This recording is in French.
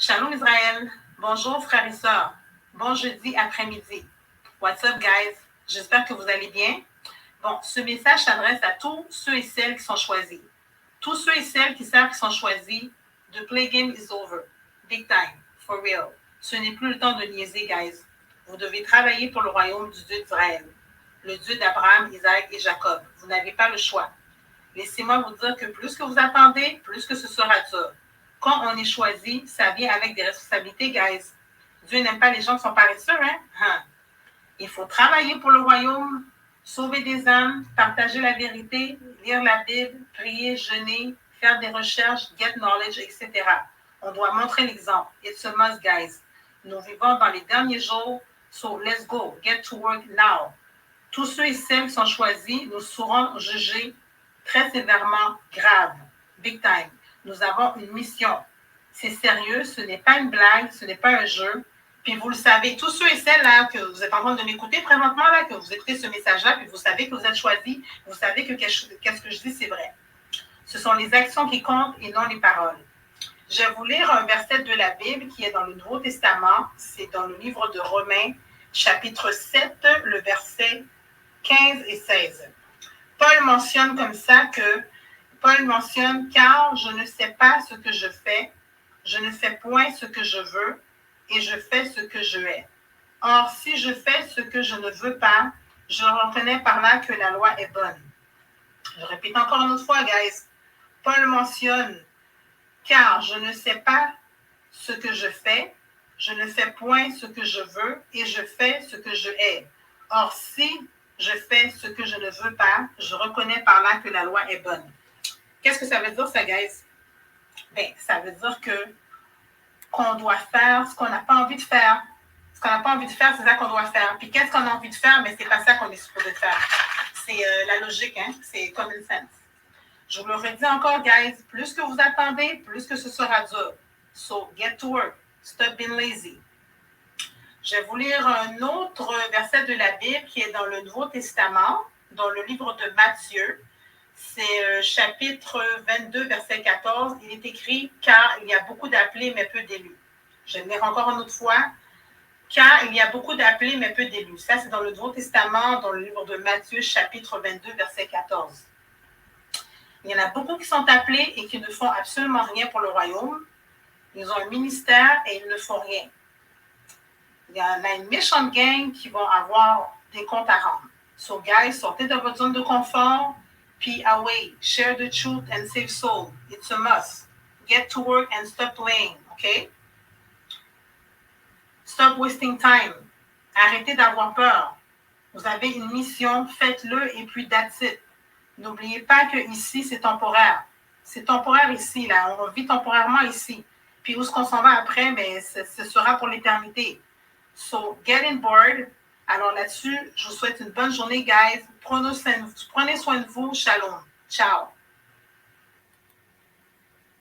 Shalom Israël. Bonjour frères et sœurs. Bon jeudi après-midi. What's up guys? J'espère que vous allez bien. Bon, ce message s'adresse à tous ceux et celles qui sont choisis. Tous ceux et celles qui savent qu'ils sont choisis, the play game is over. Big time. For real. Ce n'est plus le temps de niaiser, guys. Vous devez travailler pour le royaume du Dieu d'Israël. Le Dieu d'Abraham, Isaac et Jacob. Vous n'avez pas le choix. Laissez-moi vous dire que plus que vous attendez, plus que ce sera dur. Quand on est choisi, ça vient avec des responsabilités, guys. Dieu n'aime pas les gens qui sont paresseux, hein? Il faut travailler pour le royaume, sauver des âmes, partager la vérité, lire la Bible, prier, jeûner, faire des recherches, get knowledge, etc. On doit montrer l'exemple. It's a must, guys. Nous vivons dans les derniers jours, so let's go, get to work now. Tous ceux et celles qui sont choisis, nous serons jugés très sévèrement, grave, big time. Nous avons une mission. C'est sérieux, ce n'est pas une blague, ce n'est pas un jeu. Puis vous le savez, tous ceux et celles là que vous êtes en train de m'écouter présentement, là, que vous écoutez ce message-là, puis vous savez que vous êtes choisis, vous savez que qu'est-ce que je dis, c'est vrai. Ce sont les actions qui comptent et non les paroles. Je vais vous lire un verset de la Bible qui est dans le Nouveau Testament. C'est dans le livre de Romains, chapitre 7, le verset 15 et 16. Paul mentionne comme ça que, car je ne sais pas ce que je ne fais point ce que je veux, et je fais ce que je hais. Or, si je fais ce que je ne veux pas, je reconnais par là que la loi est bonne. Je répète encore une autre fois, guys. Paul mentionne, car je ne sais pas ce que je ne fais point ce que je veux, et je fais ce que je hais. Or, si je fais ce que je ne veux pas, je reconnais par là que la loi est bonne. Qu'est-ce que ça veut dire, ça, guys? Bien, ça veut dire qu'on doit faire ce qu'on n'a pas envie de faire. Ce qu'on n'a pas envie de faire, c'est ça qu'on doit faire. Puis qu'est-ce qu'on a envie de faire? Mais c'est pas ça qu'on est supposé faire. C'est la logique, hein? C'est common sense. Je vous le redis encore, guys, plus que vous attendez, plus que ce sera dur. So, get to work. Stop being lazy. Je vais vous lire un autre verset de la Bible qui est dans le Nouveau Testament, dans le livre de Matthieu. C'est chapitre 22, verset 14. Il est écrit « Car il y a beaucoup d'appelés, mais peu d'élus ». Je vais le lire encore une autre fois. « Car il y a beaucoup d'appelés, mais peu d'élus ». Ça, c'est dans le Nouveau Testament, dans le livre de Matthieu, chapitre 22, verset 14. Il y en a beaucoup qui sont appelés et qui ne font absolument rien pour le royaume. Ils ont un ministère et ils ne font rien. Il y en a une méchante gang qui vont avoir des comptes à rendre. So, guys, sortez de votre zone de confort, puis away, share the truth and save soul. It's a must. Get to work and stop playing, OK? Stop wasting time. Arrêtez d'avoir peur. Vous avez une mission, faites-le et puis that's it. N'oubliez pas que ici, c'est temporaire. C'est temporaire ici, là. On vit temporairement ici. Puis où est-ce qu'on s'en va après? Mais ce sera pour l'éternité. So, get on board. Alors là-dessus, je vous souhaite une bonne journée, guys. Prenez soin de vous. Shalom. Ciao.